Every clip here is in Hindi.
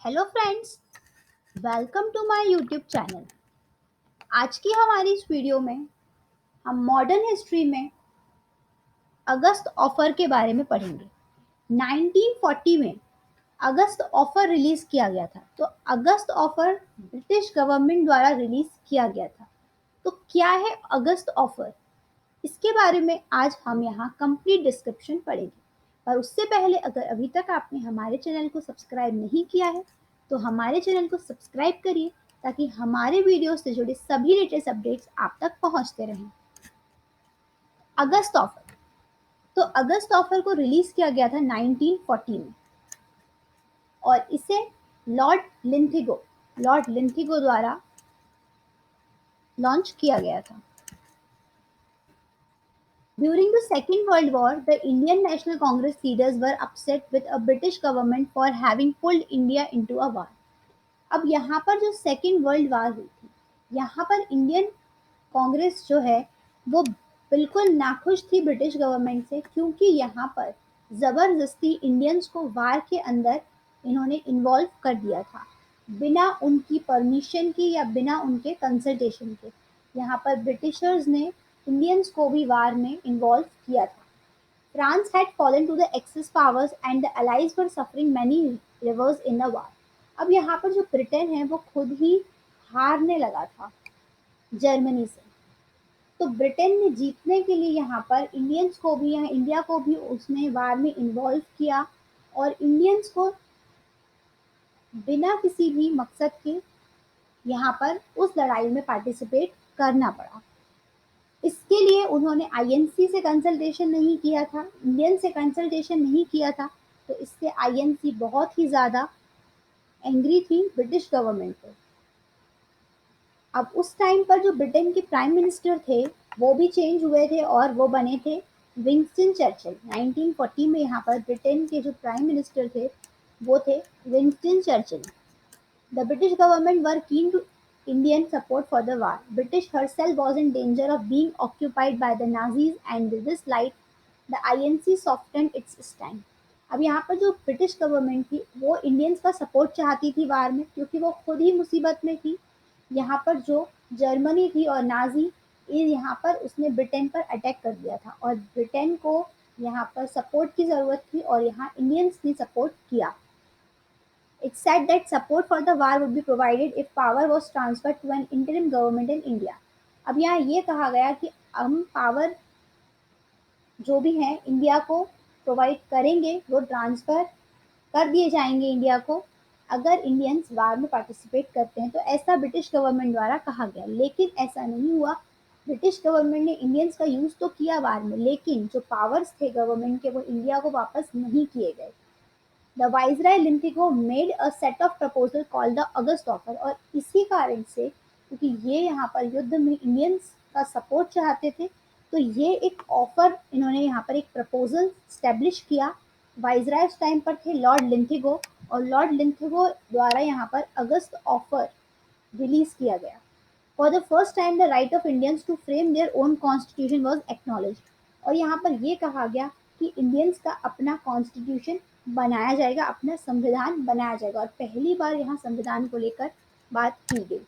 Hello friends, welcome to my YouTube channel. आज की हमारी इस वीडियो में हम मॉडर्न हिस्ट्री में अगस्त ऑफर के बारे में पढ़ेंगे। 1940 में अगस्त ऑफर रिलीज किया गया था। तो अगस्त ऑफर ब्रिटिश गवर्नमेंट द्वारा रिलीज किया गया था। तो क्या है अगस्त ऑफर, इसके बारे में आज हम यहाँ कंप्लीट डिस्क्रिप्शन पढ़ेंगे। पर उससे पहले अगर अभी तक आपने हमारे चैनल को सब्सक्राइब नहीं किया है तो हमारे चैनल को सब्सक्राइब करिए ताकि हमारे वीडियो से जुड़े सभी लेटेस्ट अपडेट्स आप तक पहुंचते रहें। अगस्त ऑफर, तो अगस्त ऑफर को रिलीज किया गया था 1940 में और इसे लॉर्ड लिंथिगो द्वारा लॉन्च किया गया था। During the Second World War, the Indian National Congress leaders were upset with a British government for having pulled India into a war. अब यहाँ पर जो सेकेंड वर्ल्ड वार हुई थी, यहाँ पर इंडियन कांग्रेस जो है वो बिल्कुल नाखुश थी ब्रिटिश गवर्नमेंट से, क्योंकि यहाँ पर ज़बरदस्ती इंडियंस को वार के अंदर इन्होंने इन्वॉल्व कर दिया था बिना उनकी परमिशन की या बिना उनके कंसल्टेशन के। यहाँ पर ब्रिटिशर्स ने इंडियंस को भी वार में इन्वॉल्व किया था। France had fallen to the Axis powers and the Allies were suffering many rivers in the war. अब यहाँ पर जो ब्रिटेन है वो खुद ही हारने लगा था जर्मनी से। तो ब्रिटेन ने जीतने के लिए यहाँ पर इंडियंस को भी, यहाँ इंडिया को भी उसने वार में इन्वॉल्व किया और इंडियंस को बिना किसी भी मकसद के यहाँ पर उस लड़ाई में पार्टिसिपेट करना पड़ा। इसके लिए उन्होंने आईएनसी से कंसल्टेशन नहीं किया था, इंडियन से कंसल्टेशन नहीं किया था। तो इससे आईएनसी बहुत ही ज़्यादा एंग्री थी ब्रिटिश गवर्नमेंट पे। अब उस टाइम पर जो ब्रिटेन के प्राइम मिनिस्टर थे वो भी चेंज हुए थे और वो बने थे विंस्टन चर्चिल। 1940 में यहाँ पर ब्रिटेन के जो प्राइम मिनिस्टर थे वो थे Winston Churchill. The British government were keen to Indian support for the war. British herself was in danger of being occupied by the Nazis, and in this light, the INC softened its stand. अब यहाँ पर जो ब्रिटिश गवर्नमेंट थी वो इंडियंस का सपोर्ट चाहती थी वार में, क्योंकि वो खुद ही मुसीबत में थी। यहाँ पर जो जर्मनी थी और नाजी, ये यहाँ पर उसने ब्रिटेन पर अटैक कर दिया था और ब्रिटेन को यहाँ पर सपोर्ट की ज़रूरत थी और यहाँ इंडियंस ने सपोर्ट किया। It said that support for the war would be provided if power was transferred to an interim government in India. अब यहाँ ये कहा गया कि हम पावर जो भी है इंडिया को प्रोवाइड करेंगे, वो ट्रांसफ़र कर दिए जाएंगे इंडिया को अगर इंडियंस वार में पार्टिसिपेट करते हैं। तो ऐसा ब्रिटिश गवर्नमेंट द्वारा कहा गया, लेकिन ऐसा नहीं हुआ। ब्रिटिश गवर्नमेंट ने इंडियंस का यूज़ तो किया वार में, लेकिन जो पावर्स थे गवर्नमेंट के वो इंडिया को वापस नहीं किए गए। The viceroy Linlithgow made a set of proposal called the August offer. और इसी कारण से, क्योंकि ये यहाँ पर युद्ध में इंडियंस का सपोर्ट चाहते थे, तो ये एक ऑफर इन्होंने यहाँ पर एक प्रपोजल स्टैब्लिश किया। वाइसराय उस टाइम पर थे लॉर्ड लिंथिगो और लॉर्ड लिंथिगो द्वारा यहाँ पर अगस्त ऑफर रिलीज किया गया। For the first time the right of Indians to frame their own constitution was acknowledged. और यहाँ पर ये कहा गया कि इंडियंस का अपना कॉन्स्टिट्यूशन बनाया जाएगा, अपना संविधान बनाया जाएगा और पहली बार यहाँ संविधान को लेकर बात की गई।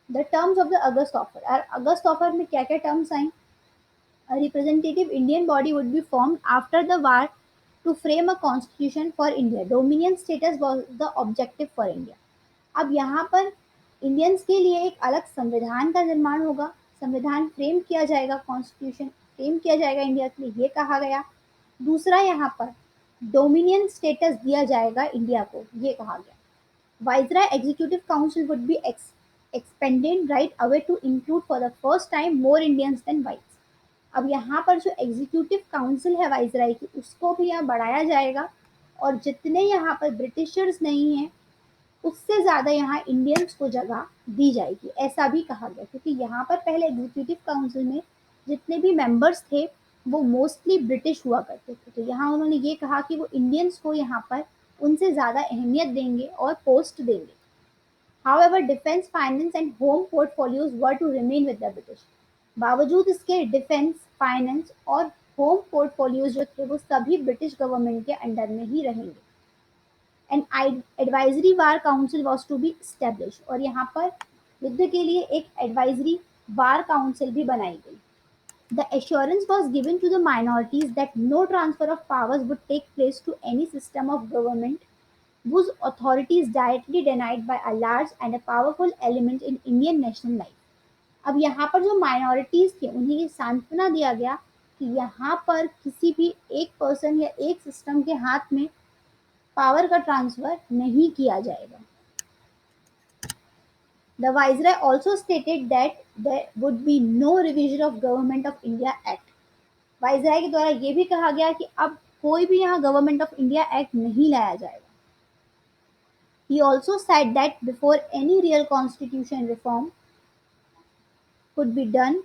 The terms of the August offer, और अगस्त ऑफर में क्या क्या terms I? A representative Indian body would be formed after the war to frame a constitution for India. Dominion status was the objective for India. अब यहाँ पर इंडियंस के लिए एक अलग संविधान का निर्माण होगा, संविधान फ्रेम किया जाएगा, कॉन्स्टिट्यूशन फ्रेम किया जाएगा इंडिया के लिए, ये कहा गया। दूसरा यहाँ पर डोमिनियन स्टेटस दिया जाएगा इंडिया को, ये कहा गया। Viceroy Executive Council would be expanded right away to include for the first time more Indians than whites. अब यहाँ पर जो एग्जीक्यूटिव काउंसिल है वाइसराय की, उसको भी यहाँ बढ़ाया जाएगा और जितने यहाँ पर ब्रिटिशर्स नहीं हैं उससे ज़्यादा यहाँ इंडियंस को जगह दी जाएगी, ऐसा भी कहा गया। क्योंकि यहाँ पर पहले एग्जीक्यूटिव काउंसिल में जितने भी मेंबर्स थे वो मोस्टली ब्रिटिश हुआ करते थे, तो यहाँ उन्होंने ये कहा कि वो इंडियंस को यहाँ पर उनसे ज़्यादा अहमियत देंगे और पोस्ट देंगे। However, defense, finance and home portfolios were to remain with the British. बावजूद इसके डिफेंस, फाइनेंस और होम पोर्टफोलियोज जो थे वो सभी ब्रिटिश गवर्नमेंट के अंडर में ही रहेंगे। An advisory war council was to be establish, और यहाँ पर युद्ध के लिए एक एडवाइजरी वार काउंसिल भी बनाई गई. The assurance was given to the minorities that no transfer of powers would take place to any system of government whose authority is directly denied by a large and a powerful element in Indian national life. अब यहाँ पर जो माइनॉरिटीज थे उन्हें ये सांत्वना दिया गया कि यहाँ पर किसी भी एक पर्सन या एक सिस्टम के हाथ में पावर का ट्रांसफर नहीं किया जाएगा. The Viceroy also stated that there would be no revision of Government of India Act. Viceroy के द्वारा ये भी कहा गया कि अब कोई भी यहाँ गवर्नमेंट ऑफ इंडिया एक्ट नहीं लाया जाएगा. He also said that before any real constitution reform could be done,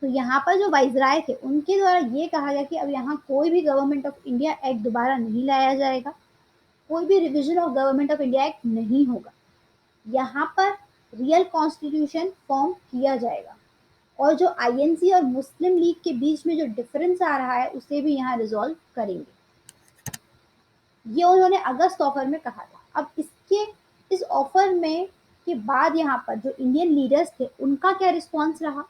तो यहाँ पर जो वाइसराय थे उनके द्वारा ये कहा गया कि अब यहाँ कोई भी गवर्नमेंट ऑफ इंडिया एक्ट दोबारा नहीं लाया जाएगा, कोई भी revision of government of India act नहीं होगा. यहाँ पर रियल कॉन्स्टिट्यूशन फॉर्म किया जाएगा और जो आईएनसी और मुस्लिम लीग के बीच में जो डिफरेंस आ रहा है उसे भी यहाँ रिजॉल्व करेंगे. ये उन्होंने अगस्त ऑफर में कहा था. अब इसके इस ऑफर में के बाद यहाँ पर जो इंडियन लीडर्स थे उनका क्या रिस्पॉन्स रहा.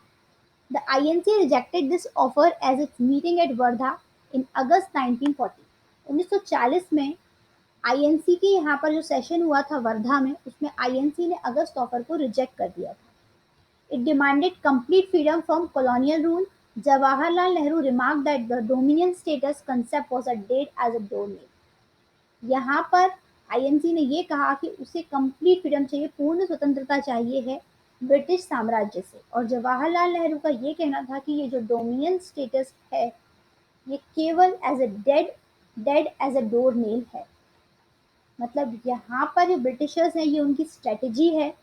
The INC rejected this offer as its meeting at Wardha in August 1940. 1940 में आईएनसी के यहाँ पर जो सेशन हुआ था वर्धा में, उसमें आईएनसी ने अगस्त ऑफर को रिजेक्ट कर दिया था. It demanded complete freedom from colonial rule. Jawaharlal Nehru remarked that the dominion status concept was a dead as a doornail. यहाँ पर आईएनसी ने ये कहा कि उसे कंप्लीट फ्रीडम चाहिए, पूर्ण स्वतंत्रता चाहिए है ब्रिटिश साम्राज्य से. और जवाहरलाल नेहरू का ये कहना था कि ये जो डोमिनियन स्टेटस है ये केवल as a dead as a door nail है. मतलब यहाँ पर जो ब्रिटिशर्स हैं ये उनकी स्ट्रेटेजी है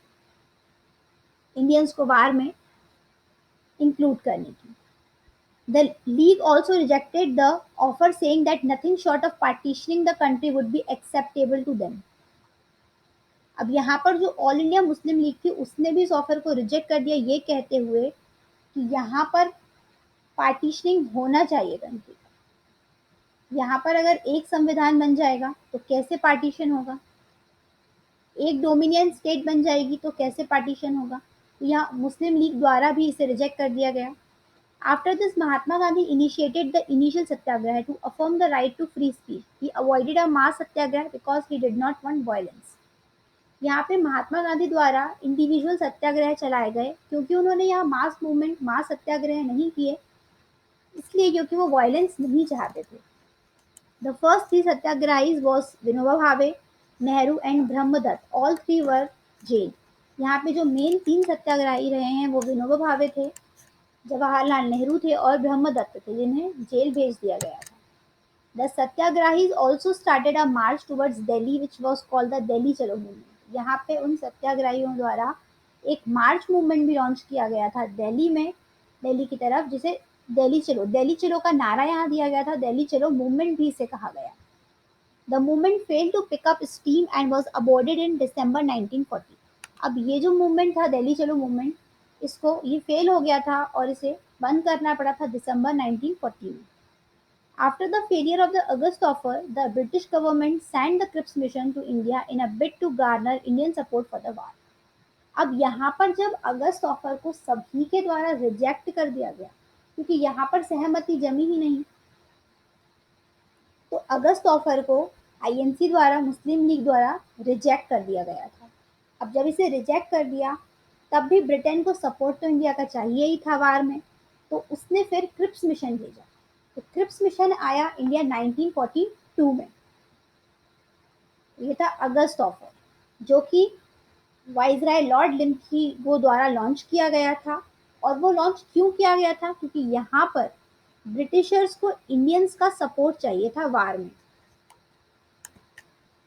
इंडियंस को वार में इंक्लूड करने की. The League also rejected the offer, saying that nothing short of partitioning the country would be acceptable to them. अब यहाँ पर जो ऑल इंडिया मुस्लिम लीग थी उसने भी इस ऑफर को रिजेक्ट कर दिया, ये कहते हुए कि यहाँ पर पार्टीशनिंग होना चाहिए कंट्री का. यहाँ पर अगर एक संविधान बन जाएगा तो कैसे पार्टीशन होगा, एक डोमिनियन स्टेट बन जाएगी तो कैसे पार्टीशन होगा. तो यहाँ मुस्लिम लीग द्वारा भी इसे रिजेक्ट कर दिया गया. After this, Mahatma Gandhi initiated the initial satyagraha to affirm the right to free speech. He avoided a mass satyagraha because he did not want violence. यहाँ पे महात्मा गांधी द्वारा इंडिविजुअल सत्याग्रह चलाए गए क्योंकि उन्होंने यहाँ मास मूवमेंट मास सत्याग्रह नहीं किए, इसलिए क्योंकि वो वायलेंस नहीं चाहते थे. The first three satyagrahis was Vinoba Bhave, Nehru and Brahmadatt. All three were jail. यहाँ पे जो मेन तीन सत्याग्रही रहे हैं वो विनोबा भावे थे, जवाहरलाल नेहरू थे और ब्रह्मदत्त थे जिन्हें जेल भेज दिया गया था. The Satyagrahis also started a march towards Delhi which was called the Delhi Chalo movement. यहाँ पे उन सत्याग्रहियों द्वारा एक मार्च मूवमेंट भी लॉन्च किया गया था दिल्ली में, दिल्ली की तरफ, जिसे दिल्ली चलो का नारा यहाँ दिया गया था. दिल्ली चलो मूवमेंट भी इसे कहा गया. The movement failed to pick up steam and was aborted in December 1940. अब ये जो मूवमेंट था दिल्ली चलो मूवमेंट, इसको ये फेल हो गया था और इसे बंद करना पड़ा था दिसंबर 1940 में. After the failure of the August offer, the British government sent the Cripps mission to India in a bid to garner Indian support for the war. अब यहाँ पर जब अगस्त ऑफर को सभी के द्वारा रिजेक्ट कर दिया गया क्योंकि यहाँ पर सहमति जमी ही नहीं, तो अगस्त ऑफर को आईएनसी द्वारा मुस्लिम लीग द्वारा रिजेक्ट कर दिया गया था. अब जब इसे रिजेक्ट कर दिया तब भी ब्रिटेन को सपोर्ट तो इंडिया का चाहिए ही था वार में, तो उसने फिर क्रिप्स मिशन भेजा. तो क्रिप्स मिशन आया इंडिया 1942 में. ये था अगस्त ऑफर जो कि वाइसराय लॉर्ड लिंथगो द्वारा लॉन्च किया गया था. और वो लॉन्च क्यों किया गया था, क्योंकि यहाँ पर ब्रिटिशर्स को इंडियंस का सपोर्ट चाहिए था वार में,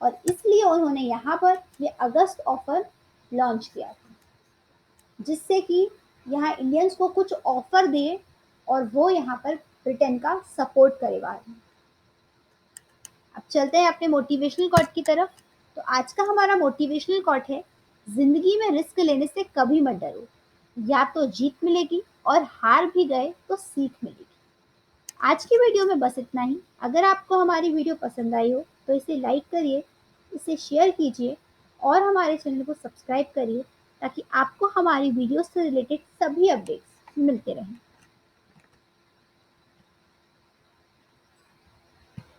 और इसलिए उन्होंने यहाँ पर ये अगस्त ऑफर लॉन्च किया था जिससे कि यहाँ इंडियंस को कुछ ऑफर दे और वो यहाँ पर ब्रिटेन का सपोर्ट करे वार में. अब चलते हैं अपने मोटिवेशनल कोट की तरफ. तो आज का हमारा मोटिवेशनल कोट है, जिंदगी में रिस्क लेने से कभी मत डरो, या तो जीत मिलेगी और हार भी गए तो सीख मिलेगी. आज की वीडियो में बस इतना ही। अगर आपको हमारी वीडियो पसंद आई हो तो इसे लाइक करिए, इसे शेयर कीजिए और हमारे चैनल को सब्सक्राइब करिए ताकि आपको हमारी वीडियो से रिलेटेड सभी अपडेट्स मिलते रहें।